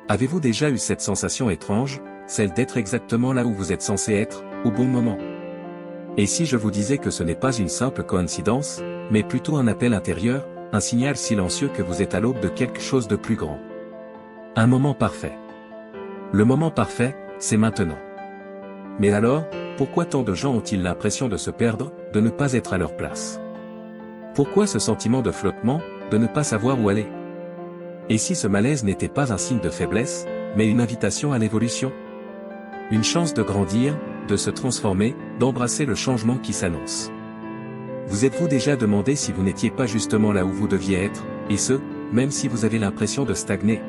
Avez-vous déjà eu cette sensation étrange, celle d'être exactement là où vous êtes censé être, au bon moment? Et si je vous disais que ce n'est pas une simple coïncidence, mais plutôt un appel intérieur, un signal silencieux que vous êtes à l'aube de quelque chose de plus grand? Un moment parfait. Le moment parfait, c'est maintenant. Mais alors, pourquoi tant de gens ont-ils l'impression de se perdre, de ne pas être à leur place? Pourquoi ce sentiment de flottement, de ne pas savoir où aller? Et si ce malaise n'était pas un signe de faiblesse, mais une invitation à l'évolution? Une chance de grandir, de se transformer, d'embrasser le changement qui s'annonce. Vous êtes-vous déjà demandé si vous n'étiez pas justement là où vous deviez être, et ce, même si vous avez l'impression de stagner?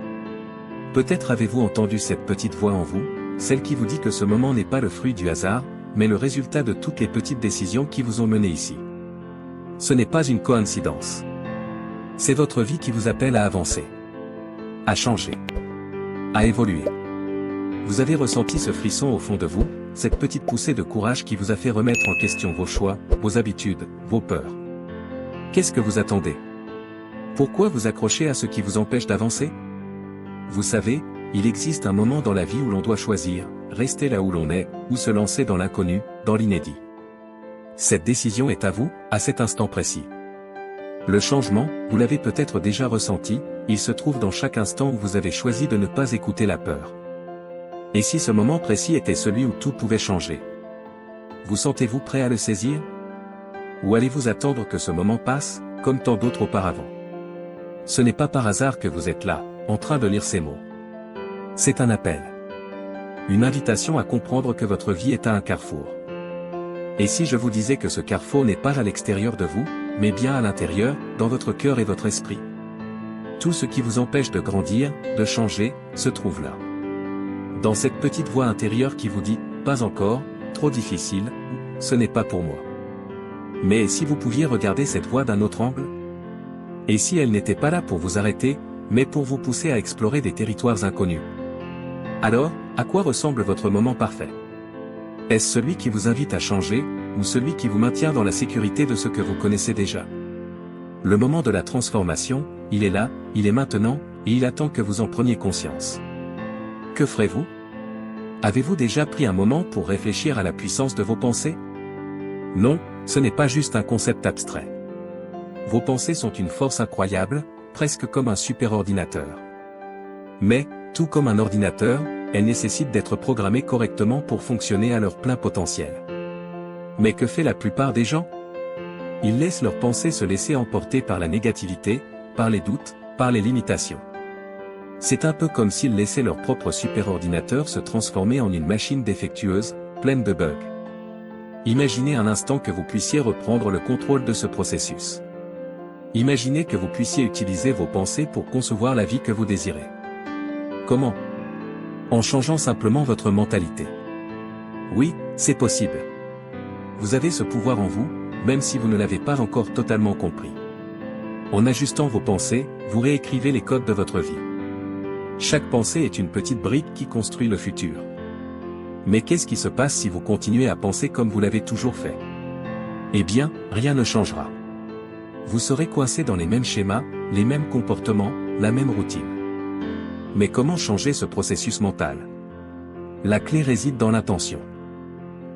Peut-être avez-vous entendu cette petite voix en vous, celle qui vous dit que ce moment n'est pas le fruit du hasard, mais le résultat de toutes les petites décisions qui vous ont mené ici. Ce n'est pas une coïncidence. C'est votre vie qui vous appelle à avancer, à changer, à évoluer. Vous avez ressenti ce frisson au fond de vous, cette petite poussée de courage qui vous a fait remettre en question vos choix, vos habitudes, vos peurs. Qu'est-ce que vous attendez? Pourquoi vous accrochez à ce qui vous empêche d'avancer? Vous savez, il existe un moment dans la vie où l'on doit choisir, rester là où l'on est, ou se lancer dans l'inconnu, dans l'inédit. Cette décision est à vous, à cet instant précis. Le changement, vous l'avez peut-être déjà ressenti, il se trouve dans chaque instant où vous avez choisi de ne pas écouter la peur. Et si ce moment précis était celui où tout pouvait changer? Vous sentez-vous prêt à le saisir? Ou allez-vous attendre que ce moment passe, comme tant d'autres auparavant? Ce n'est pas par hasard que vous êtes là, en train de lire ces mots. C'est un appel. Une invitation à comprendre que votre vie est à un carrefour. Et si je vous disais que ce carrefour n'est pas à l'extérieur de vous, mais bien à l'intérieur, dans votre cœur et votre esprit? Tout ce qui vous empêche de grandir, de changer, se trouve là. Dans cette petite voix intérieure qui vous dit « pas encore, trop difficile » ou « ce n'est pas pour moi ». Mais si vous pouviez regarder cette voix d'un autre angle? Et si elle n'était pas là pour vous arrêter, mais pour vous pousser à explorer des territoires inconnus? Alors, à quoi ressemble votre moment parfait? Est-ce celui qui vous invite à changer, ou celui qui vous maintient dans la sécurité de ce que vous connaissez déjà? Le moment de la transformation, il est là, il est maintenant, et il attend que vous en preniez conscience. Que ferez-vous? Avez-vous déjà pris un moment pour réfléchir à la puissance de vos pensées? Non, ce n'est pas juste un concept abstrait. Vos pensées sont une force incroyable, presque comme un superordinateur. Mais, tout comme un ordinateur, elles nécessitent d'être programmées correctement pour fonctionner à leur plein potentiel. Mais que fait la plupart des gens? Ils laissent leurs pensées se laisser emporter par la négativité, par les doutes, par les limitations. C'est un peu comme s'ils laissaient leur propre superordinateur se transformer en une machine défectueuse, pleine de bugs. Imaginez un instant que vous puissiez reprendre le contrôle de ce processus. Imaginez que vous puissiez utiliser vos pensées pour concevoir la vie que vous désirez. Comment? En changeant simplement votre mentalité. Oui, c'est possible. Vous avez ce pouvoir en vous, même si vous ne l'avez pas encore totalement compris. En ajustant vos pensées, vous réécrivez les codes de votre vie. Chaque pensée est une petite brique qui construit le futur. Mais qu'est-ce qui se passe si vous continuez à penser comme vous l'avez toujours fait? Eh bien, rien ne changera. Vous serez coincé dans les mêmes schémas, les mêmes comportements, la même routine. Mais comment changer ce processus mental? La clé réside dans l'intention.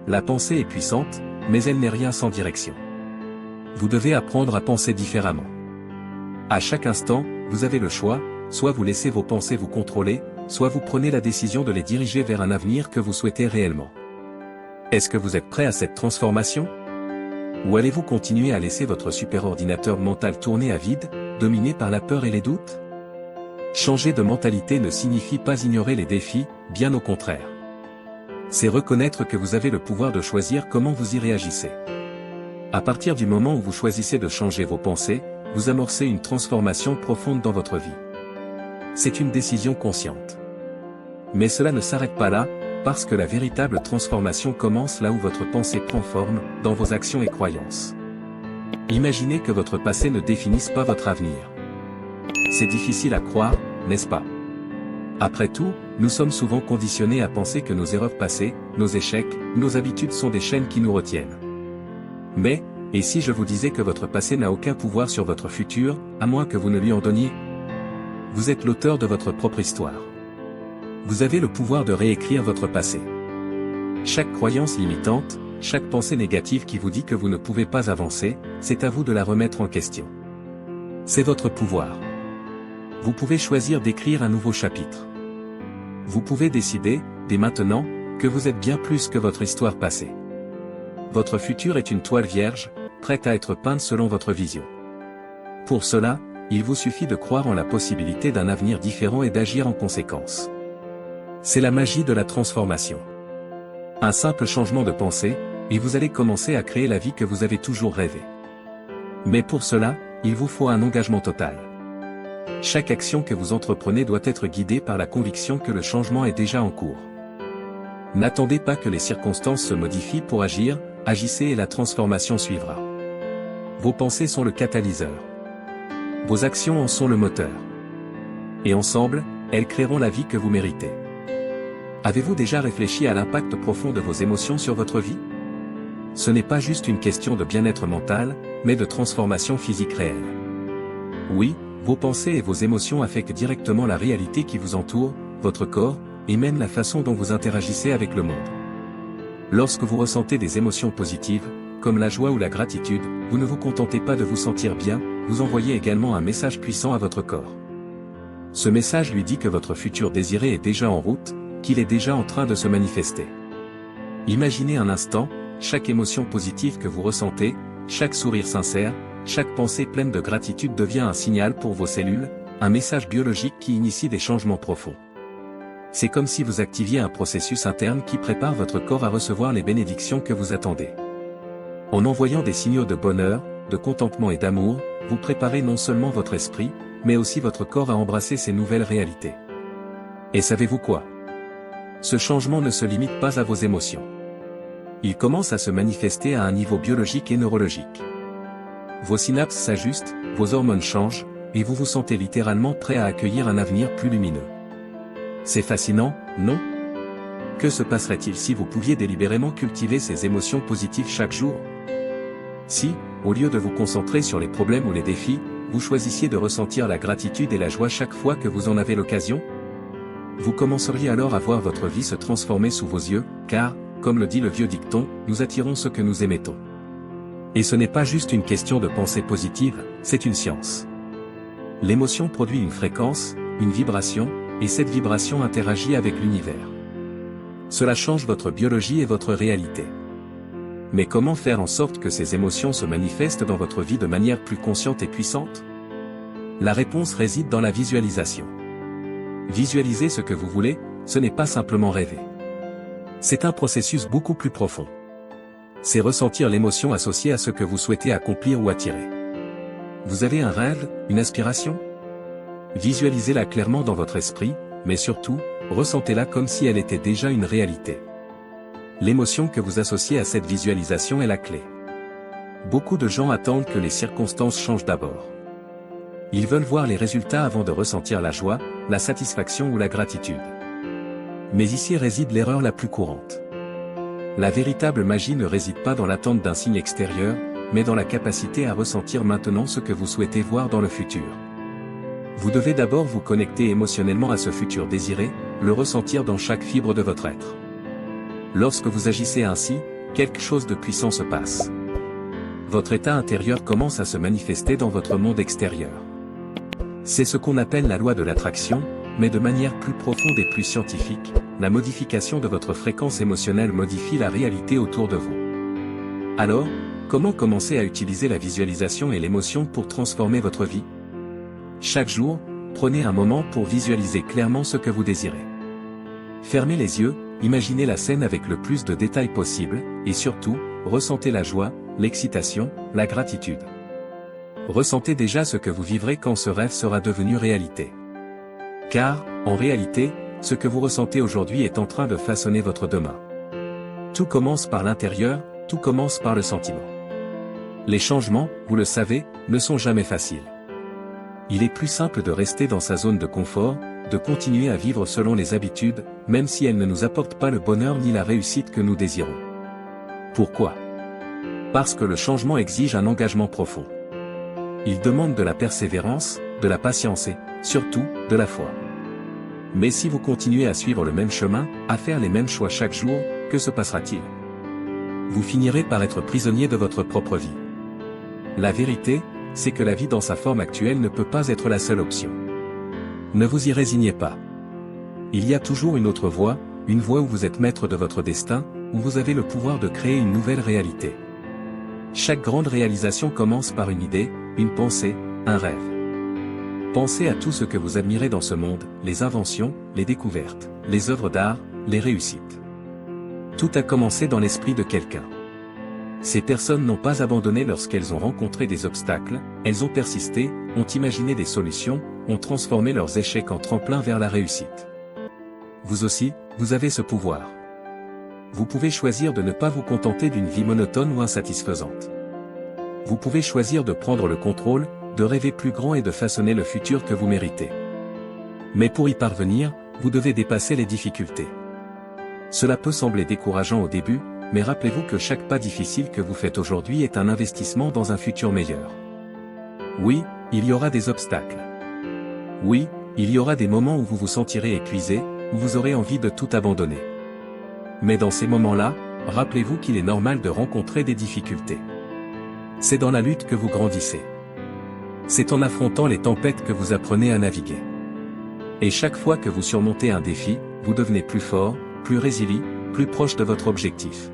La pensée est puissante, mais elle n'est rien sans direction. Vous devez apprendre à penser différemment. À chaque instant, vous avez le choix, soit vous laissez vos pensées vous contrôler, soit vous prenez la décision de les diriger vers un avenir que vous souhaitez réellement. Est-ce que vous êtes prêt à cette transformation? Ou allez-vous continuer à laisser votre superordinateur mental tourner à vide, dominé par la peur et les doutes? Changer de mentalité ne signifie pas ignorer les défis, bien au contraire. C'est reconnaître que vous avez le pouvoir de choisir comment vous y réagissez. À partir du moment où vous choisissez de changer vos pensées, vous amorcez une transformation profonde dans votre vie. C'est une décision consciente. Mais cela ne s'arrête pas là, parce que la véritable transformation commence là où votre pensée prend forme, dans vos actions et croyances. Imaginez que votre passé ne définisse pas votre avenir. C'est difficile à croire, n'est-ce pas? Après tout, nous sommes souvent conditionnés à penser que nos erreurs passées, nos échecs, nos habitudes sont des chaînes qui nous retiennent. Mais, et si je vous disais que votre passé n'a aucun pouvoir sur votre futur, à moins que vous ne lui en donniez? Vous êtes l'auteur de votre propre histoire. Vous avez le pouvoir de réécrire votre passé. Chaque croyance limitante, chaque pensée négative qui vous dit que vous ne pouvez pas avancer, c'est à vous de la remettre en question. C'est votre pouvoir. Vous pouvez choisir d'écrire un nouveau chapitre. Vous pouvez décider, dès maintenant, que vous êtes bien plus que votre histoire passée. Votre futur est une toile vierge, prête à être peinte selon votre vision. Pour cela, il vous suffit de croire en la possibilité d'un avenir différent et d'agir en conséquence. C'est la magie de la transformation. Un simple changement de pensée, et vous allez commencer à créer la vie que vous avez toujours rêvé. Mais pour cela, il vous faut un engagement total. Chaque action que vous entreprenez doit être guidée par la conviction que le changement est déjà en cours. N'attendez pas que les circonstances se modifient pour agir, agissez et la transformation suivra. Vos pensées sont le catalyseur. Vos actions en sont le moteur. Et ensemble, elles créeront la vie que vous méritez. Avez-vous déjà réfléchi à l'impact profond de vos émotions sur votre vie? Ce n'est pas juste une question de bien-être mental, mais de transformation physique réelle. Oui, vos pensées et vos émotions affectent directement la réalité qui vous entoure, votre corps, et même la façon dont vous interagissez avec le monde. Lorsque vous ressentez des émotions positives, comme la joie ou la gratitude, vous ne vous contentez pas de vous sentir bien, vous envoyez également un message puissant à votre corps. Ce message lui dit que votre futur désiré est déjà en route, qu'il est déjà en train de se manifester. Imaginez un instant, chaque émotion positive que vous ressentez, chaque sourire sincère, chaque pensée pleine de gratitude devient un signal pour vos cellules, un message biologique qui initie des changements profonds. C'est comme si vous activiez un processus interne qui prépare votre corps à recevoir les bénédictions que vous attendez. En envoyant des signaux de bonheur, de contentement et d'amour, vous préparez non seulement votre esprit, mais aussi votre corps à embrasser ces nouvelles réalités. Et savez-vous quoi? Ce changement ne se limite pas à vos émotions. Il commence à se manifester à un niveau biologique et neurologique. Vos synapses s'ajustent, vos hormones changent, et vous vous sentez littéralement prêt à accueillir un avenir plus lumineux. C'est fascinant, non? Que se passerait-il si vous pouviez délibérément cultiver ces émotions positives chaque jour? Si, au lieu de vous concentrer sur les problèmes ou les défis, vous choisissiez de ressentir la gratitude et la joie chaque fois que vous en avez l'occasion? Vous commenceriez alors à voir votre vie se transformer sous vos yeux, car, comme le dit le vieux dicton, nous attirons ce que nous émettons. Et ce n'est pas juste une question de pensée positive, c'est une science. L'émotion produit une fréquence, une vibration, et cette vibration interagit avec l'univers. Cela change votre biologie et votre réalité. Mais comment faire en sorte que ces émotions se manifestent dans votre vie de manière plus consciente et puissante? La réponse réside dans la visualisation. Visualiser ce que vous voulez, ce n'est pas simplement rêver. C'est un processus beaucoup plus profond. C'est ressentir l'émotion associée à ce que vous souhaitez accomplir ou attirer. Vous avez un rêve, une aspiration? Visualisez-la clairement dans votre esprit, mais surtout, ressentez-la comme si elle était déjà une réalité. L'émotion que vous associez à cette visualisation est la clé. Beaucoup de gens attendent que les circonstances changent d'abord. Ils veulent voir les résultats avant de ressentir la joie, la satisfaction ou la gratitude. Mais ici réside l'erreur la plus courante. La véritable magie ne réside pas dans l'attente d'un signe extérieur, mais dans la capacité à ressentir maintenant ce que vous souhaitez voir dans le futur. Vous devez d'abord vous connecter émotionnellement à ce futur désiré, le ressentir dans chaque fibre de votre être. Lorsque vous agissez ainsi, quelque chose de puissant se passe. Votre état intérieur commence à se manifester dans votre monde extérieur. C'est ce qu'on appelle la loi de l'attraction, mais de manière plus profonde et plus scientifique, la modification de votre fréquence émotionnelle modifie la réalité autour de vous. Alors, comment commencer à utiliser la visualisation et l'émotion pour transformer votre vie? Chaque jour, prenez un moment pour visualiser clairement ce que vous désirez. Fermez les yeux, imaginez la scène avec le plus de détails possible, et surtout, ressentez la joie, l'excitation, la gratitude. Ressentez déjà ce que vous vivrez quand ce rêve sera devenu réalité. Car, en réalité, ce que vous ressentez aujourd'hui est en train de façonner votre demain. Tout commence par l'intérieur, tout commence par le sentiment. Les changements, vous le savez, ne sont jamais faciles. Il est plus simple de rester dans sa zone de confort, de continuer à vivre selon les habitudes, même si elles ne nous apportent pas le bonheur ni la réussite que nous désirons. Pourquoi? Parce que le changement exige un engagement profond. Il demande de la persévérance, de la patience et, surtout, de la foi. Mais si vous continuez à suivre le même chemin, à faire les mêmes choix chaque jour, que se passera-t-il? Vous finirez par être prisonnier de votre propre vie. La vérité, c'est que la vie dans sa forme actuelle ne peut pas être la seule option. Ne vous y résignez pas. Il y a toujours une autre voie, une voie où vous êtes maître de votre destin, où vous avez le pouvoir de créer une nouvelle réalité. Chaque grande réalisation commence par une idée, une pensée, un rêve. Pensez à tout ce que vous admirez dans ce monde, les inventions, les découvertes, les œuvres d'art, les réussites. Tout a commencé dans l'esprit de quelqu'un. Ces personnes n'ont pas abandonné lorsqu'elles ont rencontré des obstacles, elles ont persisté, ont imaginé des solutions, ont transformé leurs échecs en tremplin vers la réussite. Vous aussi, vous avez ce pouvoir. Vous pouvez choisir de ne pas vous contenter d'une vie monotone ou insatisfaisante. Vous pouvez choisir de prendre le contrôle, de rêver plus grand et de façonner le futur que vous méritez. Mais pour y parvenir, vous devez dépasser les difficultés. Cela peut sembler décourageant au début, mais rappelez-vous que chaque pas difficile que vous faites aujourd'hui est un investissement dans un futur meilleur. Oui, il y aura des obstacles. Oui, il y aura des moments où vous vous sentirez épuisé, où vous aurez envie de tout abandonner. Mais dans ces moments-là, rappelez-vous qu'il est normal de rencontrer des difficultés. C'est dans la lutte que vous grandissez. C'est en affrontant les tempêtes que vous apprenez à naviguer. Et chaque fois que vous surmontez un défi, vous devenez plus fort, plus résilient, plus proche de votre objectif.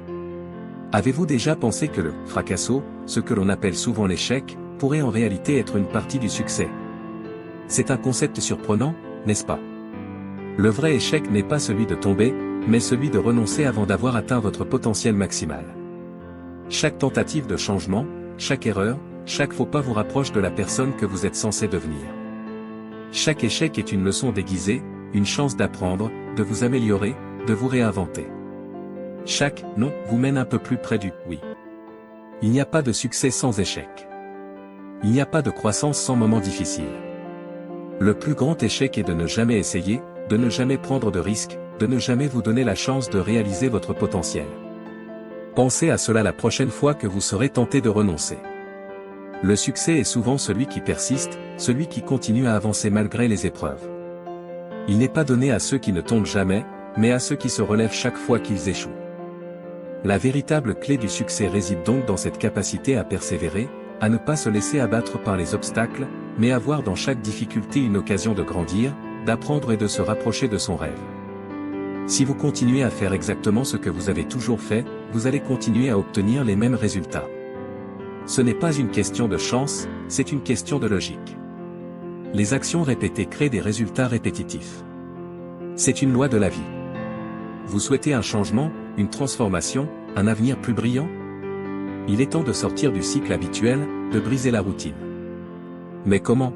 Avez-vous déjà pensé que le fracasso, ce que l'on appelle souvent l'échec, pourrait en réalité être une partie du succès? C'est un concept surprenant, n'est-ce pas? Le vrai échec n'est pas celui de tomber, mais celui de renoncer avant d'avoir atteint votre potentiel maximal. Chaque tentative de changement, chaque erreur, chaque faux pas vous rapproche de la personne que vous êtes censé devenir. Chaque échec est une leçon déguisée, une chance d'apprendre, de vous améliorer, de vous réinventer. Chaque non vous mène un peu plus près du oui. Il n'y a pas de succès sans échec. Il n'y a pas de croissance sans moments difficiles. Le plus grand échec est de ne jamais essayer, de ne jamais prendre de risques, de ne jamais vous donner la chance de réaliser votre potentiel. Pensez à cela la prochaine fois que vous serez tenté de renoncer. Le succès est souvent celui qui persiste, celui qui continue à avancer malgré les épreuves. Il n'est pas donné à ceux qui ne tombent jamais, mais à ceux qui se relèvent chaque fois qu'ils échouent. La véritable clé du succès réside donc dans cette capacité à persévérer, à ne pas se laisser abattre par les obstacles, mais à voir dans chaque difficulté une occasion de grandir, d'apprendre et de se rapprocher de son rêve. Si vous continuez à faire exactement ce que vous avez toujours fait, vous allez continuer à obtenir les mêmes résultats. Ce n'est pas une question de chance, c'est une question de logique. Les actions répétées créent des résultats répétitifs. C'est une loi de la vie. Vous souhaitez un changement, une transformation, un avenir plus brillant? Il est temps de sortir du cycle habituel, de briser la routine. Mais comment?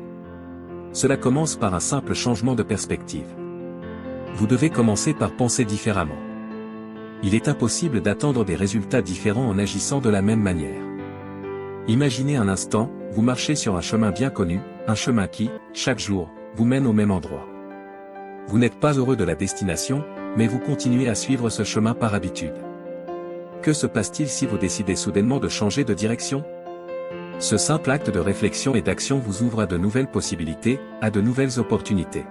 Cela commence par un simple changement de perspective. Vous devez commencer par penser différemment. Il est impossible d'attendre des résultats différents en agissant de la même manière. Imaginez un instant, vous marchez sur un chemin bien connu, un chemin qui, chaque jour, vous mène au même endroit. Vous n'êtes pas heureux de la destination, mais vous continuez à suivre ce chemin par habitude. Que se passe-t-il si vous décidez soudainement de changer de direction? Ce simple acte de réflexion et d'action vous ouvre à de nouvelles possibilités, à de nouvelles opportunités.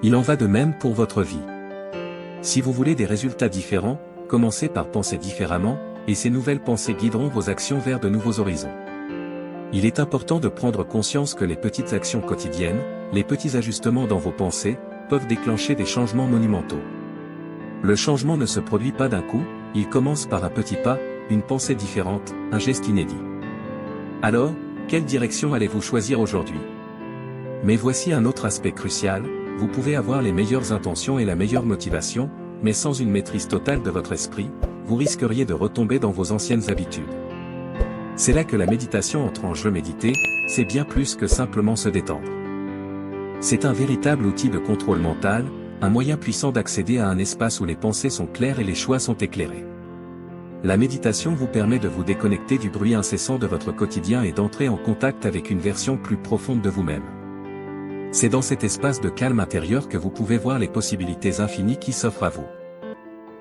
Il en va de même pour votre vie. Si vous voulez des résultats différents, commencez par penser différemment, et ces nouvelles pensées guideront vos actions vers de nouveaux horizons. Il est important de prendre conscience que les petites actions quotidiennes, les petits ajustements dans vos pensées, peuvent déclencher des changements monumentaux. Le changement ne se produit pas d'un coup, il commence par un petit pas, une pensée différente, un geste inédit. Alors, quelle direction allez-vous choisir aujourd'hui? Mais voici un autre aspect crucial, vous pouvez avoir les meilleures intentions et la meilleure motivation, mais sans une maîtrise totale de votre esprit, vous risqueriez de retomber dans vos anciennes habitudes. C'est là que la méditation entre en jeu. Méditer, c'est bien plus que simplement se détendre. C'est un véritable outil de contrôle mental, un moyen puissant d'accéder à un espace où les pensées sont claires et les choix sont éclairés. La méditation vous permet de vous déconnecter du bruit incessant de votre quotidien et d'entrer en contact avec une version plus profonde de vous-même. C'est dans cet espace de calme intérieur que vous pouvez voir les possibilités infinies qui s'offrent à vous.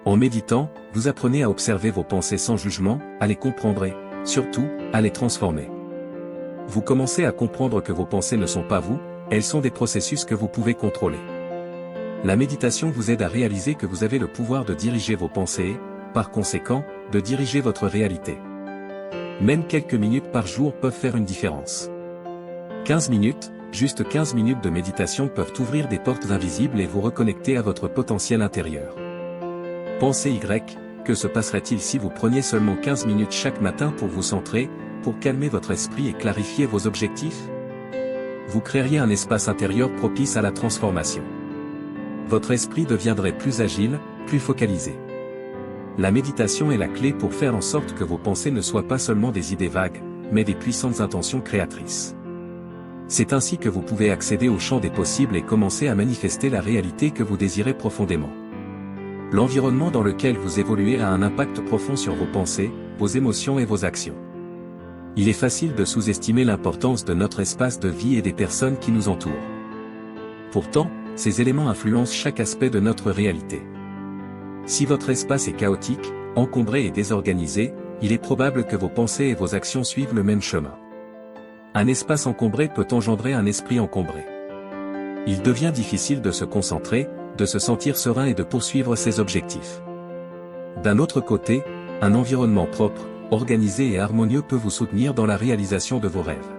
En méditant, vous apprenez à observer vos pensées sans jugement, à les comprendre et, surtout, à les transformer. Vous commencez à comprendre que vos pensées ne sont pas vous, elles sont des processus que vous pouvez contrôler. La méditation vous aide à réaliser que vous avez le pouvoir de diriger vos pensées, par conséquent, de diriger votre réalité. Même quelques minutes par jour peuvent faire une différence. 15 minutes, juste 15 minutes de méditation peuvent ouvrir des portes invisibles et vous reconnecter à votre potentiel intérieur. Pensez Y, que se passerait-il si vous preniez seulement 15 minutes chaque matin pour vous centrer, pour calmer votre esprit et clarifier vos objectifs? Vous créeriez un espace intérieur propice à la transformation. Votre esprit deviendrait plus agile, plus focalisé. La méditation est la clé pour faire en sorte que vos pensées ne soient pas seulement des idées vagues, mais des puissantes intentions créatrices. C'est ainsi que vous pouvez accéder au champ des possibles et commencer à manifester la réalité que vous désirez profondément. L'environnement dans lequel vous évoluez a un impact profond sur vos pensées, vos émotions et vos actions. Il est facile de sous-estimer l'importance de notre espace de vie et des personnes qui nous entourent. Pourtant, ces éléments influencent chaque aspect de notre réalité. Si votre espace est chaotique, encombré et désorganisé, il est probable que vos pensées et vos actions suivent le même chemin. Un espace encombré peut engendrer un esprit encombré. Il devient difficile de se concentrer, de se sentir serein et de poursuivre ses objectifs. D'un autre côté, un environnement propre, organisé et harmonieux peut vous soutenir dans la réalisation de vos rêves.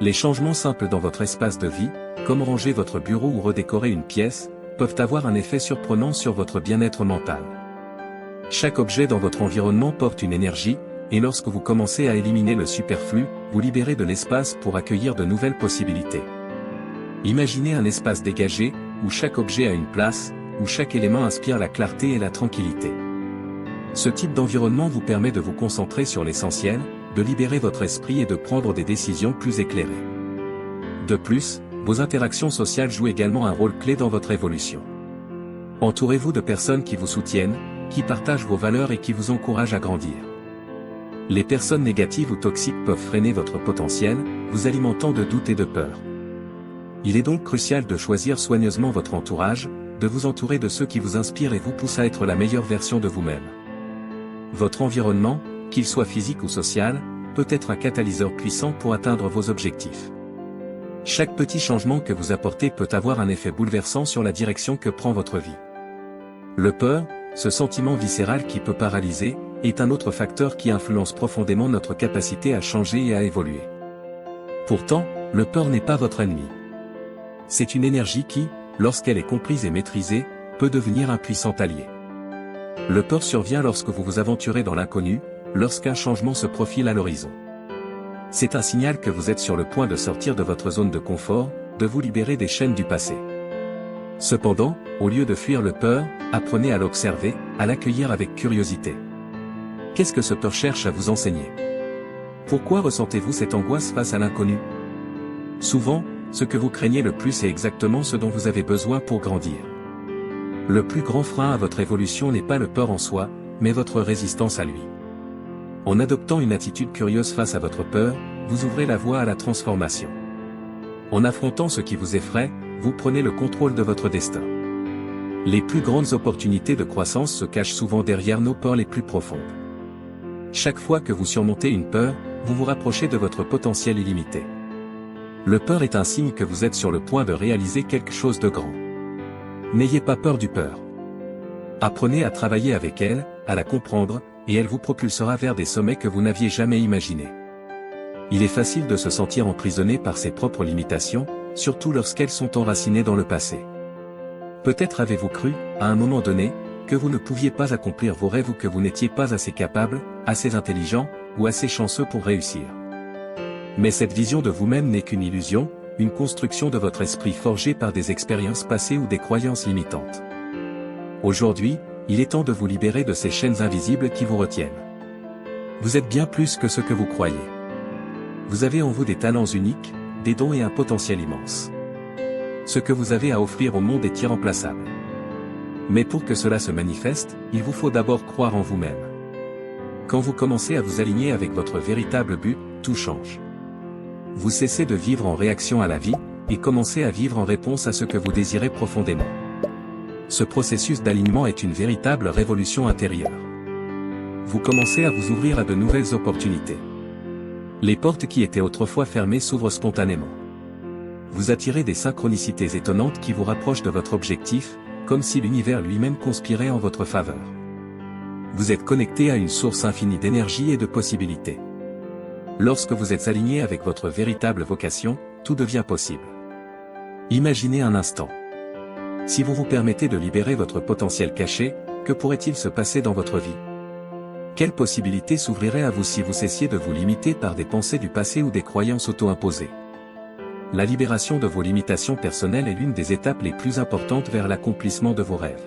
Les changements simples dans votre espace de vie, comme ranger votre bureau ou redécorer une pièce, peuvent avoir un effet surprenant sur votre bien-être mental. Chaque objet dans votre environnement porte une énergie, et lorsque vous commencez à éliminer le superflu, vous libérez de l'espace pour accueillir de nouvelles possibilités. Imaginez un espace dégagé, où chaque objet a une place, où chaque élément inspire la clarté et la tranquillité. Ce type d'environnement vous permet de vous concentrer sur l'essentiel, de libérer votre esprit et de prendre des décisions plus éclairées. De plus, vos interactions sociales jouent également un rôle clé dans votre évolution. Entourez-vous de personnes qui vous soutiennent, qui partagent vos valeurs et qui vous encouragent à grandir. Les personnes négatives ou toxiques peuvent freiner votre potentiel, vous alimentant de doutes et de peur. Il est donc crucial de choisir soigneusement votre entourage, de vous entourer de ceux qui vous inspirent et vous poussent à être la meilleure version de vous-même. Votre environnement, qu'il soit physique ou social, peut être un catalyseur puissant pour atteindre vos objectifs. Chaque petit changement que vous apportez peut avoir un effet bouleversant sur la direction que prend votre vie. Le peur, ce sentiment viscéral qui peut paralyser, est un autre facteur qui influence profondément notre capacité à changer et à évoluer. Pourtant, le peur n'est pas votre ennemi. C'est une énergie qui, lorsqu'elle est comprise et maîtrisée, peut devenir un puissant allié. Le peur survient lorsque vous vous aventurez dans l'inconnu, lorsqu'un changement se profile à l'horizon. C'est un signal que vous êtes sur le point de sortir de votre zone de confort, de vous libérer des chaînes du passé. Cependant, au lieu de fuir le peur, apprenez à l'observer, à l'accueillir avec curiosité. Qu'est-ce que ce peur cherche à vous enseigner? Pourquoi ressentez-vous cette angoisse face à l'inconnu? Souvent, ce que vous craignez le plus est exactement ce dont vous avez besoin pour grandir. Le plus grand frein à votre évolution n'est pas le peur en soi, mais votre résistance à lui. En adoptant une attitude curieuse face à votre peur, vous ouvrez la voie à la transformation. En affrontant ce qui vous effraie, vous prenez le contrôle de votre destin. Les plus grandes opportunités de croissance se cachent souvent derrière nos peurs les plus profondes. Chaque fois que vous surmontez une peur, vous vous rapprochez de votre potentiel illimité. Le peur est un signe que vous êtes sur le point de réaliser quelque chose de grand. N'ayez pas peur du peur. Apprenez à travailler avec elle, à la comprendre, et elle vous propulsera vers des sommets que vous n'aviez jamais imaginés. Il est facile de se sentir emprisonné par ses propres limitations, surtout lorsqu'elles sont enracinées dans le passé. Peut-être avez-vous cru, à un moment donné, que vous ne pouviez pas accomplir vos rêves ou que vous n'étiez pas assez capable, assez intelligent, ou assez chanceux pour réussir. Mais cette vision de vous-même n'est qu'une illusion, une construction de votre esprit forgée par des expériences passées ou des croyances limitantes. Aujourd'hui, il est temps de vous libérer de ces chaînes invisibles qui vous retiennent. Vous êtes bien plus que ce que vous croyez. Vous avez en vous des talents uniques, des dons et un potentiel immense. Ce que vous avez à offrir au monde est irremplaçable. Mais pour que cela se manifeste, il vous faut d'abord croire en vous-même. Quand vous commencez à vous aligner avec votre véritable but, tout change. Vous cessez de vivre en réaction à la vie, et commencez à vivre en réponse à ce que vous désirez profondément. Ce processus d'alignement est une véritable révolution intérieure. Vous commencez à vous ouvrir à de nouvelles opportunités. Les portes qui étaient autrefois fermées s'ouvrent spontanément. Vous attirez des synchronicités étonnantes qui vous rapprochent de votre objectif, comme si l'univers lui-même conspirait en votre faveur. Vous êtes connecté à une source infinie d'énergie et de possibilités. Lorsque vous êtes aligné avec votre véritable vocation, tout devient possible. Imaginez un instant. Si vous vous permettez de libérer votre potentiel caché, que pourrait-il se passer dans votre vie? Quelles possibilités s'ouvriraient à vous si vous cessiez de vous limiter par des pensées du passé ou des croyances auto-imposées? La libération de vos limitations personnelles est l'une des étapes les plus importantes vers l'accomplissement de vos rêves.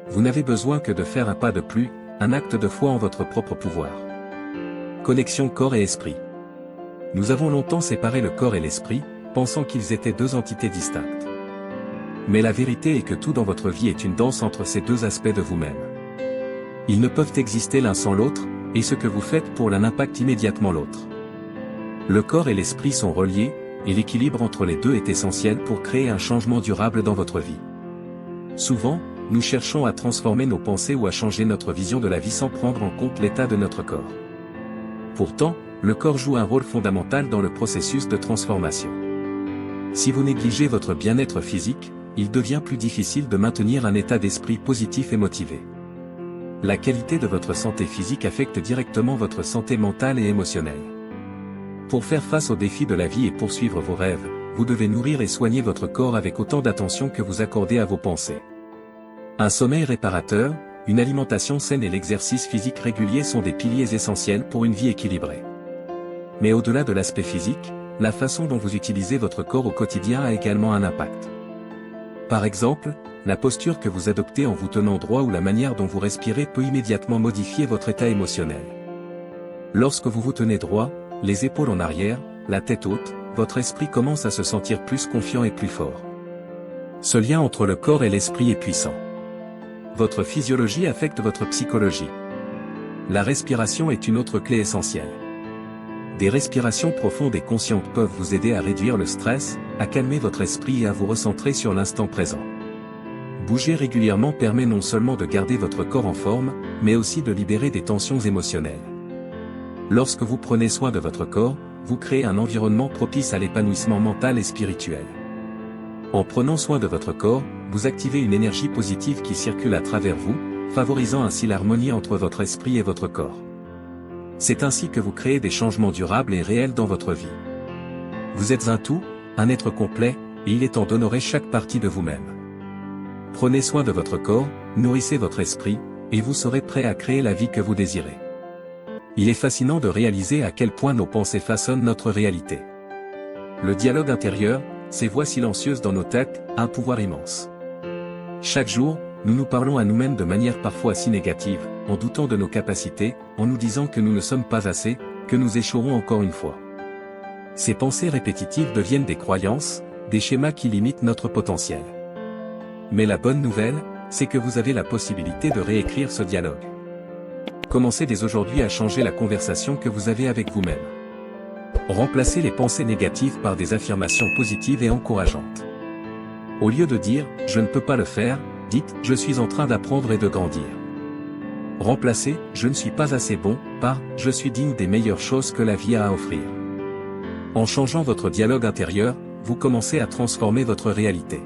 Vous n'avez besoin que de faire un pas de plus, un acte de foi en votre propre pouvoir. Connexion corps et esprit. Nous avons longtemps séparé le corps et l'esprit, pensant qu'ils étaient deux entités distinctes. Mais la vérité est que tout dans votre vie est une danse entre ces deux aspects de vous-même. Ils ne peuvent exister l'un sans l'autre, et ce que vous faites pour l'un impacte immédiatement l'autre. Le corps et l'esprit sont reliés, et l'équilibre entre les deux est essentiel pour créer un changement durable dans votre vie. Souvent, nous cherchons à transformer nos pensées ou à changer notre vision de la vie sans prendre en compte l'état de notre corps. Pourtant, le corps joue un rôle fondamental dans le processus de transformation. Si vous négligez votre bien-être physique, il devient plus difficile de maintenir un état d'esprit positif et motivé. La qualité de votre santé physique affecte directement votre santé mentale et émotionnelle. Pour faire face aux défis de la vie et poursuivre vos rêves, vous devez nourrir et soigner votre corps avec autant d'attention que vous accordez à vos pensées. Un sommeil réparateur, une alimentation saine et l'exercice physique régulier sont des piliers essentiels pour une vie équilibrée. Mais au-delà de l'aspect physique, la façon dont vous utilisez votre corps au quotidien a également un impact. Par exemple, la posture que vous adoptez en vous tenant droit ou la manière dont vous respirez peut immédiatement modifier votre état émotionnel. Lorsque vous vous tenez droit, les épaules en arrière, la tête haute, votre esprit commence à se sentir plus confiant et plus fort. Ce lien entre le corps et l'esprit est puissant. Votre physiologie affecte votre psychologie. La respiration est une autre clé essentielle. Des respirations profondes et conscientes peuvent vous aider à réduire le stress, à calmer votre esprit et à vous recentrer sur l'instant présent. Bouger régulièrement permet non seulement de garder votre corps en forme, mais aussi de libérer des tensions émotionnelles. Lorsque vous prenez soin de votre corps, vous créez un environnement propice à l'épanouissement mental et spirituel. En prenant soin de votre corps, vous activez une énergie positive qui circule à travers vous, favorisant ainsi l'harmonie entre votre esprit et votre corps. C'est ainsi que vous créez des changements durables et réels dans votre vie. Vous êtes un tout, un être complet, et il est temps d'honorer chaque partie de vous-même. Prenez soin de votre corps, nourrissez votre esprit, et vous serez prêt à créer la vie que vous désirez. Il est fascinant de réaliser à quel point nos pensées façonnent notre réalité. Le dialogue intérieur, ces voix silencieuses dans nos têtes, a un pouvoir immense. Chaque jour, nous nous parlons à nous-mêmes de manière parfois si négative, en doutant de nos capacités, en nous disant que nous ne sommes pas assez, que nous échouerons encore une fois. Ces pensées répétitives deviennent des croyances, des schémas qui limitent notre potentiel. Mais la bonne nouvelle, c'est que vous avez la possibilité de réécrire ce dialogue. Commencez dès aujourd'hui à changer la conversation que vous avez avec vous-même. Remplacez les pensées négatives par des affirmations positives et encourageantes. Au lieu de dire « je ne peux pas le faire », dites « je suis en train d'apprendre et de grandir ». Remplacez « je ne suis pas assez bon » par « je suis digne des meilleures choses que la vie a à offrir ». En changeant votre dialogue intérieur, vous commencez à transformer votre réalité.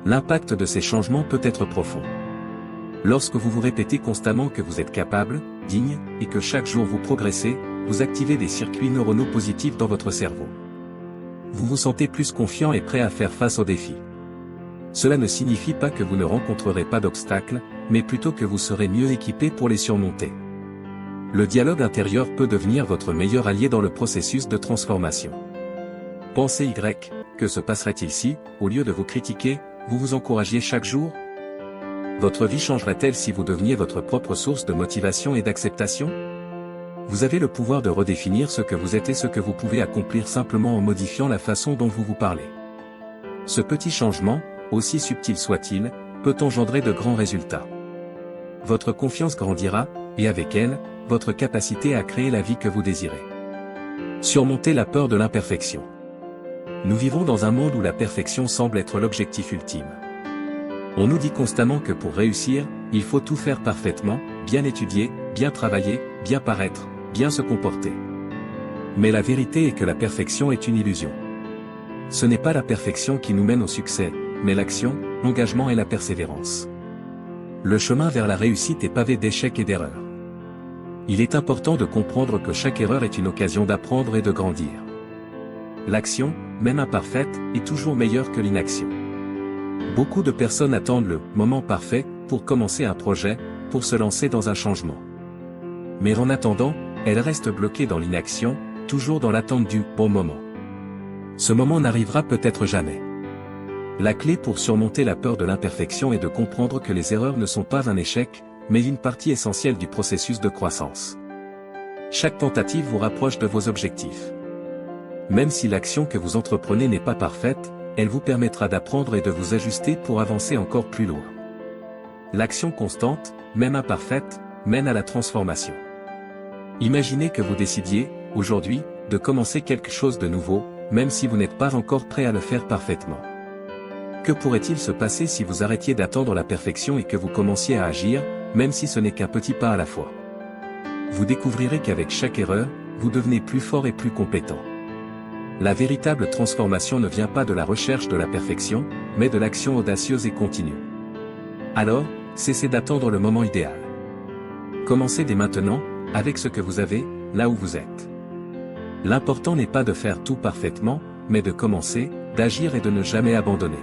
L'impact de ces changements peut être profond. Lorsque vous vous répétez constamment que vous êtes capable, digne, et que chaque jour vous progressez, vous activez des circuits neuronaux positifs dans votre cerveau. Vous vous sentez plus confiant et prêt à faire face aux défis. Cela ne signifie pas que vous ne rencontrerez pas d'obstacles, mais plutôt que vous serez mieux équipé pour les surmonter. Le dialogue intérieur peut devenir votre meilleur allié dans le processus de transformation. Pensez Y, que se passerait-il si, au lieu de vous critiquer, vous vous encouragiez chaque jour? Votre vie changerait-elle si vous deveniez votre propre source de motivation et d'acceptation? Vous avez le pouvoir de redéfinir ce que vous êtes et ce que vous pouvez accomplir simplement en modifiant la façon dont vous vous parlez. Ce petit changement, aussi subtil soit-il, peut engendrer de grands résultats. Votre confiance grandira, et avec elle, votre capacité à créer la vie que vous désirez. Surmontez la peur de l'imperfection. Nous vivons dans un monde où la perfection semble être l'objectif ultime. On nous dit constamment que pour réussir, il faut tout faire parfaitement, bien étudier, bien travailler, bien paraître, bien se comporter. Mais la vérité est que la perfection est une illusion. Ce n'est pas la perfection qui nous mène au succès, mais l'action, l'engagement et la persévérance. Le chemin vers la réussite est pavé d'échecs et d'erreurs. Il est important de comprendre que chaque erreur est une occasion d'apprendre et de grandir. L'action, même imparfaite, est toujours meilleure que l'inaction. Beaucoup de personnes attendent le moment parfait pour commencer un projet, pour se lancer dans un changement. Mais en attendant, elles restent bloquées dans l'inaction, toujours dans l'attente du bon moment. Ce moment n'arrivera peut-être jamais. La clé pour surmonter la peur de l'imperfection est de comprendre que les erreurs ne sont pas un échec, mais une partie essentielle du processus de croissance. Chaque tentative vous rapproche de vos objectifs. Même si l'action que vous entreprenez n'est pas parfaite, elle vous permettra d'apprendre et de vous ajuster pour avancer encore plus loin. L'action constante, même imparfaite, mène à la transformation. Imaginez que vous décidiez, aujourd'hui, de commencer quelque chose de nouveau, même si vous n'êtes pas encore prêt à le faire parfaitement. Que pourrait-il se passer si vous arrêtiez d'attendre la perfection et que vous commenciez à agir, même si ce n'est qu'un petit pas à la fois? Vous découvrirez qu'avec chaque erreur, vous devenez plus fort et plus compétent. La véritable transformation ne vient pas de la recherche de la perfection, mais de l'action audacieuse et continue. Alors, cessez d'attendre le moment idéal. Commencez dès maintenant, avec ce que vous avez, là où vous êtes. L'important n'est pas de faire tout parfaitement, mais de commencer, d'agir et de ne jamais abandonner.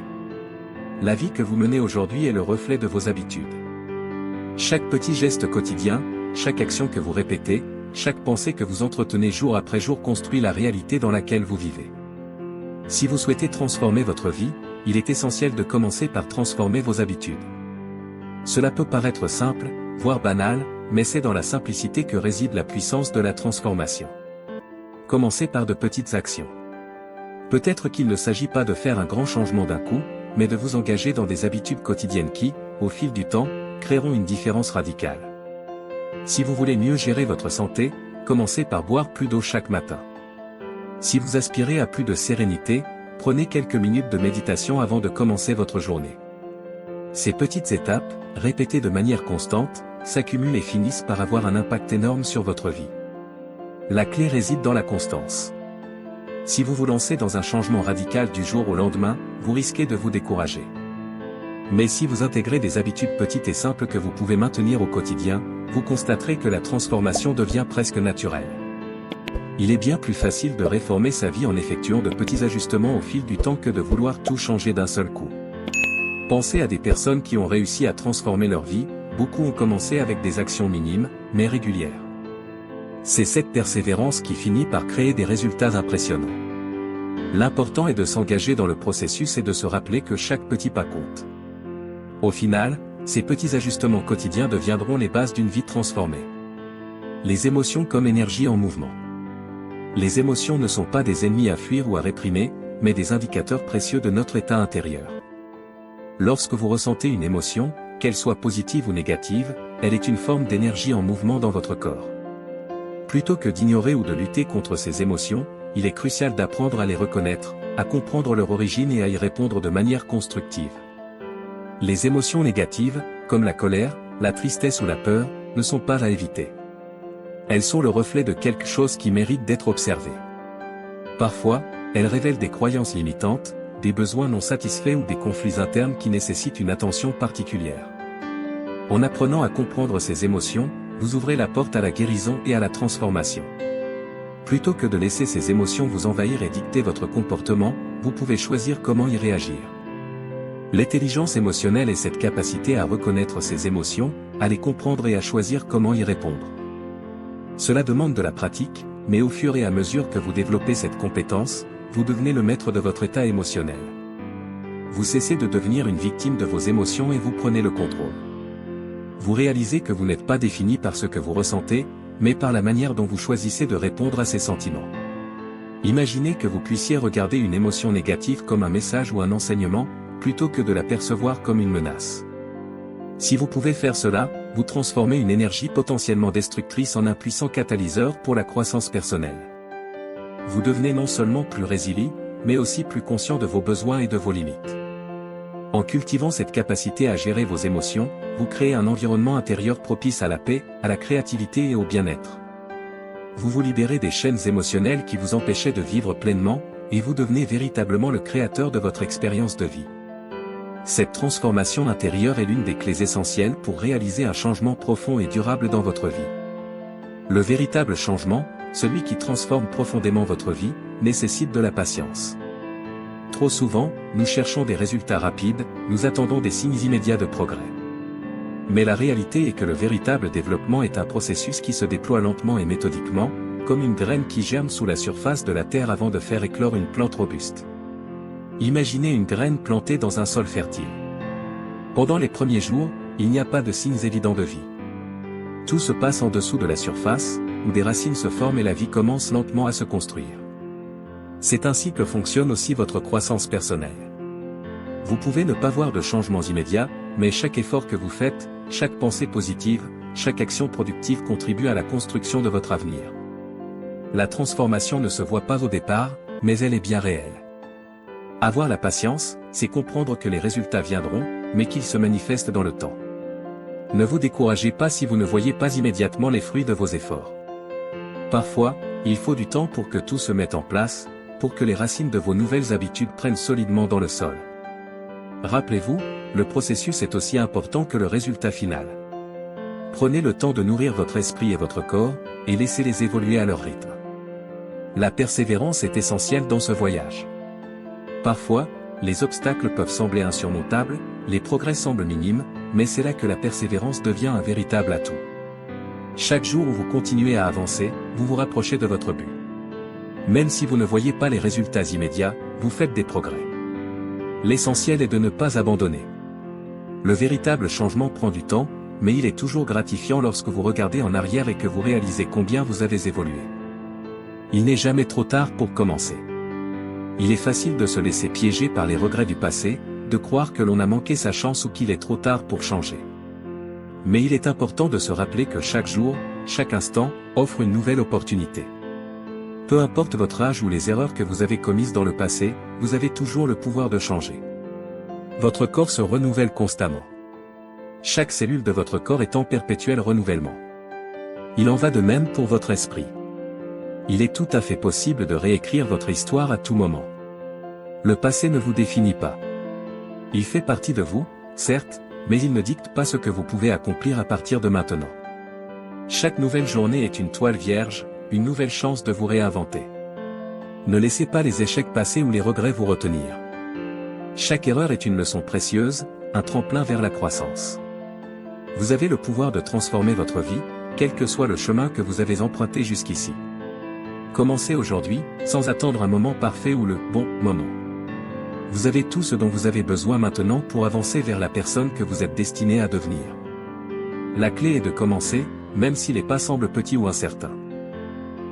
La vie que vous menez aujourd'hui est le reflet de vos habitudes. Chaque petit geste quotidien, chaque action que vous répétez, chaque pensée que vous entretenez jour après jour construit la réalité dans laquelle vous vivez. Si vous souhaitez transformer votre vie, il est essentiel de commencer par transformer vos habitudes. Cela peut paraître simple, voire banal, mais c'est dans la simplicité que réside la puissance de la transformation. Commencez par de petites actions. Peut-être qu'il ne s'agit pas de faire un grand changement d'un coup, mais de vous engager dans des habitudes quotidiennes qui, au fil du temps, créeront une différence radicale. Si vous voulez mieux gérer votre santé, commencez par boire plus d'eau chaque matin. Si vous aspirez à plus de sérénité, prenez quelques minutes de méditation avant de commencer votre journée. Ces petites étapes, répétées de manière constante, s'accumulent et finissent par avoir un impact énorme sur votre vie. La clé réside dans la constance. Si vous vous lancez dans un changement radical du jour au lendemain, vous risquez de vous décourager. Mais si vous intégrez des habitudes petites et simples que vous pouvez maintenir au quotidien, vous constaterez que la transformation devient presque naturelle. Il est bien plus facile de réformer sa vie en effectuant de petits ajustements au fil du temps que de vouloir tout changer d'un seul coup. Pensez à des personnes qui ont réussi à transformer leur vie, beaucoup ont commencé avec des actions minimes, mais régulières. C'est cette persévérance qui finit par créer des résultats impressionnants. L'important est de s'engager dans le processus et de se rappeler que chaque petit pas compte. Au final, ces petits ajustements quotidiens deviendront les bases d'une vie transformée. Les émotions comme énergie en mouvement. Les émotions ne sont pas des ennemis à fuir ou à réprimer, mais des indicateurs précieux de notre état intérieur. Lorsque vous ressentez une émotion, qu'elle soit positive ou négative, elle est une forme d'énergie en mouvement dans votre corps. Plutôt que d'ignorer ou de lutter contre ces émotions, il est crucial d'apprendre à les reconnaître, à comprendre leur origine et à y répondre de manière constructive. Les émotions négatives, comme la colère, la tristesse ou la peur, ne sont pas à éviter. Elles sont le reflet de quelque chose qui mérite d'être observé. Parfois, elles révèlent des croyances limitantes, des besoins non satisfaits ou des conflits internes qui nécessitent une attention particulière. En apprenant à comprendre ces émotions, vous ouvrez la porte à la guérison et à la transformation. Plutôt que de laisser ces émotions vous envahir et dicter votre comportement, vous pouvez choisir comment y réagir. L'intelligence émotionnelle est cette capacité à reconnaître ses émotions, à les comprendre et à choisir comment y répondre. Cela demande de la pratique, mais au fur et à mesure que vous développez cette compétence, vous devenez le maître de votre état émotionnel. Vous cessez de devenir une victime de vos émotions et vous prenez le contrôle. Vous réalisez que vous n'êtes pas défini par ce que vous ressentez, mais par la manière dont vous choisissez de répondre à ces sentiments. Imaginez que vous puissiez regarder une émotion négative comme un message ou un enseignement, plutôt que de la percevoir comme une menace. Si vous pouvez faire cela, vous transformez une énergie potentiellement destructrice en un puissant catalyseur pour la croissance personnelle. Vous devenez non seulement plus résilient, mais aussi plus conscient de vos besoins et de vos limites. En cultivant cette capacité à gérer vos émotions, vous créez un environnement intérieur propice à la paix, à la créativité et au bien-être. Vous vous libérez des chaînes émotionnelles qui vous empêchaient de vivre pleinement, et vous devenez véritablement le créateur de votre expérience de vie. Cette transformation intérieure est l'une des clés essentielles pour réaliser un changement profond et durable dans votre vie. Le véritable changement, celui qui transforme profondément votre vie, nécessite de la patience. Trop souvent, nous cherchons des résultats rapides, nous attendons des signes immédiats de progrès. Mais la réalité est que le véritable développement est un processus qui se déploie lentement et méthodiquement, comme une graine qui germe sous la surface de la terre avant de faire éclore une plante robuste. Imaginez une graine plantée dans un sol fertile. Pendant les premiers jours, il n'y a pas de signes évidents de vie. Tout se passe en dessous de la surface, où des racines se forment et la vie commence lentement à se construire. C'est ainsi que fonctionne aussi votre croissance personnelle. Vous pouvez ne pas voir de changements immédiats, mais chaque effort que vous faites, chaque pensée positive, chaque action productive contribue à la construction de votre avenir. La transformation ne se voit pas au départ, mais elle est bien réelle. Avoir la patience, c'est comprendre que les résultats viendront, mais qu'ils se manifestent dans le temps. Ne vous découragez pas si vous ne voyez pas immédiatement les fruits de vos efforts. Parfois, il faut du temps pour que tout se mette en place, pour que les racines de vos nouvelles habitudes prennent solidement dans le sol. Rappelez-vous, le processus est aussi important que le résultat final. Prenez le temps de nourrir votre esprit et votre corps, et laissez-les évoluer à leur rythme. La persévérance est essentielle dans ce voyage. Parfois, les obstacles peuvent sembler insurmontables, les progrès semblent minimes, mais c'est là que la persévérance devient un véritable atout. Chaque jour où vous continuez à avancer, vous vous rapprochez de votre but. Même si vous ne voyez pas les résultats immédiats, vous faites des progrès. L'essentiel est de ne pas abandonner. Le véritable changement prend du temps, mais il est toujours gratifiant lorsque vous regardez en arrière et que vous réalisez combien vous avez évolué. Il n'est jamais trop tard pour commencer. Il est facile de se laisser piéger par les regrets du passé, de croire que l'on a manqué sa chance ou qu'il est trop tard pour changer. Mais il est important de se rappeler que chaque jour, chaque instant, offre une nouvelle opportunité. Peu importe votre âge ou les erreurs que vous avez commises dans le passé, vous avez toujours le pouvoir de changer. Votre corps se renouvelle constamment. Chaque cellule de votre corps est en perpétuel renouvellement. Il en va de même pour votre esprit. Il est tout à fait possible de réécrire votre histoire à tout moment. Le passé ne vous définit pas. Il fait partie de vous, certes, mais il ne dicte pas ce que vous pouvez accomplir à partir de maintenant. Chaque nouvelle journée est une toile vierge, une nouvelle chance de vous réinventer. Ne laissez pas les échecs passés ou les regrets vous retenir. Chaque erreur est une leçon précieuse, un tremplin vers la croissance. Vous avez le pouvoir de transformer votre vie, quel que soit le chemin que vous avez emprunté jusqu'ici. Commencez aujourd'hui, sans attendre un moment parfait ou le bon moment. Vous avez tout ce dont vous avez besoin maintenant pour avancer vers la personne que vous êtes destiné à devenir. La clé est de commencer, même si les pas semblent petits ou incertains.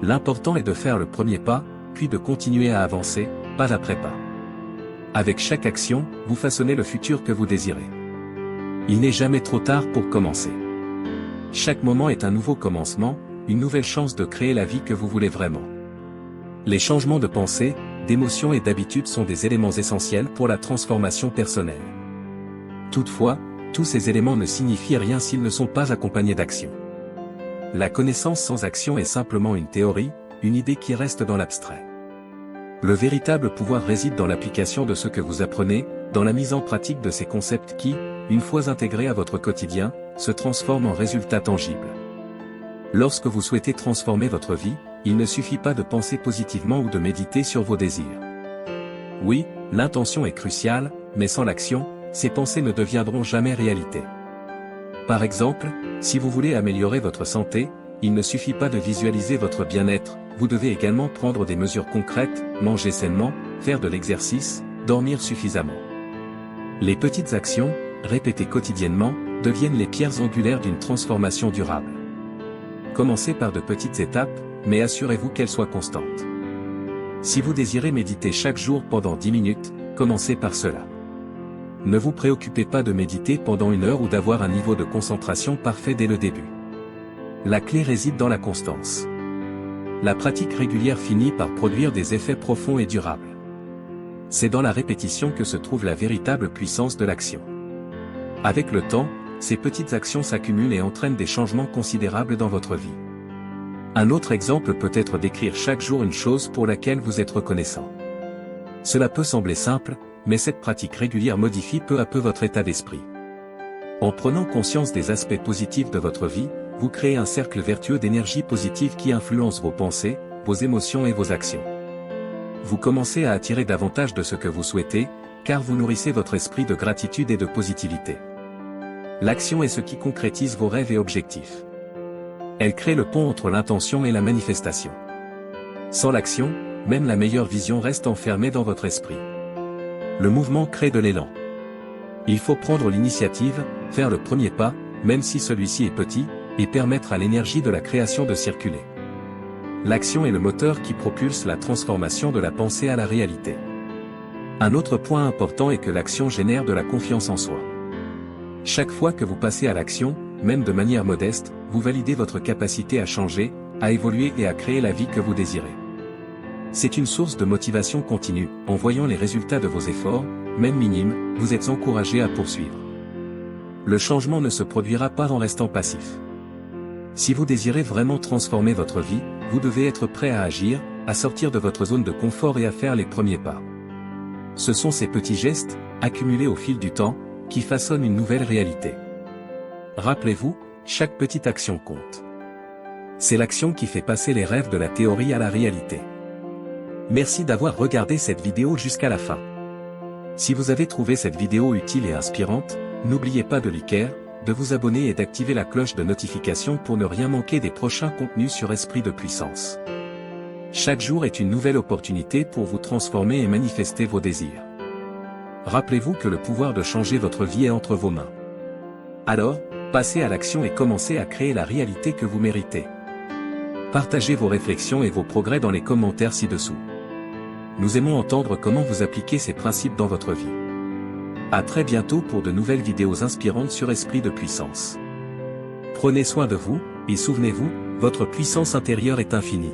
L'important est de faire le premier pas, puis de continuer à avancer, pas après pas. Avec chaque action, vous façonnez le futur que vous désirez. Il n'est jamais trop tard pour commencer. Chaque moment est un nouveau commencement, une nouvelle chance de créer la vie que vous voulez vraiment. Les changements de pensée, d'émotion et d'habitude sont des éléments essentiels pour la transformation personnelle. Toutefois, tous ces éléments ne signifient rien s'ils ne sont pas accompagnés d'action. La connaissance sans action est simplement une théorie, une idée qui reste dans l'abstrait. Le véritable pouvoir réside dans l'application de ce que vous apprenez, dans la mise en pratique de ces concepts qui, une fois intégrés à votre quotidien, se transforment en résultats tangibles. Lorsque vous souhaitez transformer votre vie, il ne suffit pas de penser positivement ou de méditer sur vos désirs. Oui, l'intention est cruciale, mais sans l'action, ces pensées ne deviendront jamais réalité. Par exemple, si vous voulez améliorer votre santé, il ne suffit pas de visualiser votre bien-être, vous devez également prendre des mesures concrètes, manger sainement, faire de l'exercice, dormir suffisamment. Les petites actions, répétées quotidiennement, deviennent les pierres angulaires d'une transformation durable. Commencez par de petites étapes, mais assurez-vous qu'elles soient constantes. Si vous désirez méditer chaque jour pendant 10 minutes, commencez par cela. Ne vous préoccupez pas de méditer pendant 1 heure ou d'avoir un niveau de concentration parfait dès le début. La clé réside dans la constance. La pratique régulière finit par produire des effets profonds et durables. C'est dans la répétition que se trouve la véritable puissance de l'action. Avec le temps, ces petites actions s'accumulent et entraînent des changements considérables dans votre vie. Un autre exemple peut être d'écrire chaque jour une chose pour laquelle vous êtes reconnaissant. Cela peut sembler simple, mais cette pratique régulière modifie peu à peu votre état d'esprit. En prenant conscience des aspects positifs de votre vie, vous créez un cercle vertueux d'énergie positive qui influence vos pensées, vos émotions et vos actions. Vous commencez à attirer davantage de ce que vous souhaitez, car vous nourrissez votre esprit de gratitude et de positivité. L'action est ce qui concrétise vos rêves et objectifs. Elle crée le pont entre l'intention et la manifestation. Sans l'action, même la meilleure vision reste enfermée dans votre esprit. Le mouvement crée de l'élan. Il faut prendre l'initiative, faire le premier pas, même si celui-ci est petit, et permettre à l'énergie de la création de circuler. L'action est le moteur qui propulse la transformation de la pensée à la réalité. Un autre point important est que l'action génère de la confiance en soi. Chaque fois que vous passez à l'action, même de manière modeste, vous validez votre capacité à changer, à évoluer et à créer la vie que vous désirez. C'est une source de motivation continue. En voyant les résultats de vos efforts, même minimes, vous êtes encouragé à poursuivre. Le changement ne se produira pas en restant passif. Si vous désirez vraiment transformer votre vie, vous devez être prêt à agir, à sortir de votre zone de confort et à faire les premiers pas. Ce sont ces petits gestes, accumulés au fil du temps, qui façonnent une nouvelle réalité. Rappelez-vous, chaque petite action compte. C'est l'action qui fait passer les rêves de la théorie à la réalité. Merci d'avoir regardé cette vidéo jusqu'à la fin. Si vous avez trouvé cette vidéo utile et inspirante, n'oubliez pas de liker, de vous abonner et d'activer la cloche de notification pour ne rien manquer des prochains contenus sur Esprit de Puissance. Chaque jour est une nouvelle opportunité pour vous transformer et manifester vos désirs. Rappelez-vous que le pouvoir de changer votre vie est entre vos mains. Alors, passez à l'action et commencez à créer la réalité que vous méritez. Partagez vos réflexions et vos progrès dans les commentaires ci-dessous. Nous aimons entendre comment vous appliquez ces principes dans votre vie. À très bientôt pour de nouvelles vidéos inspirantes sur Esprit de Puissance. Prenez soin de vous, et souvenez-vous, votre puissance intérieure est infinie.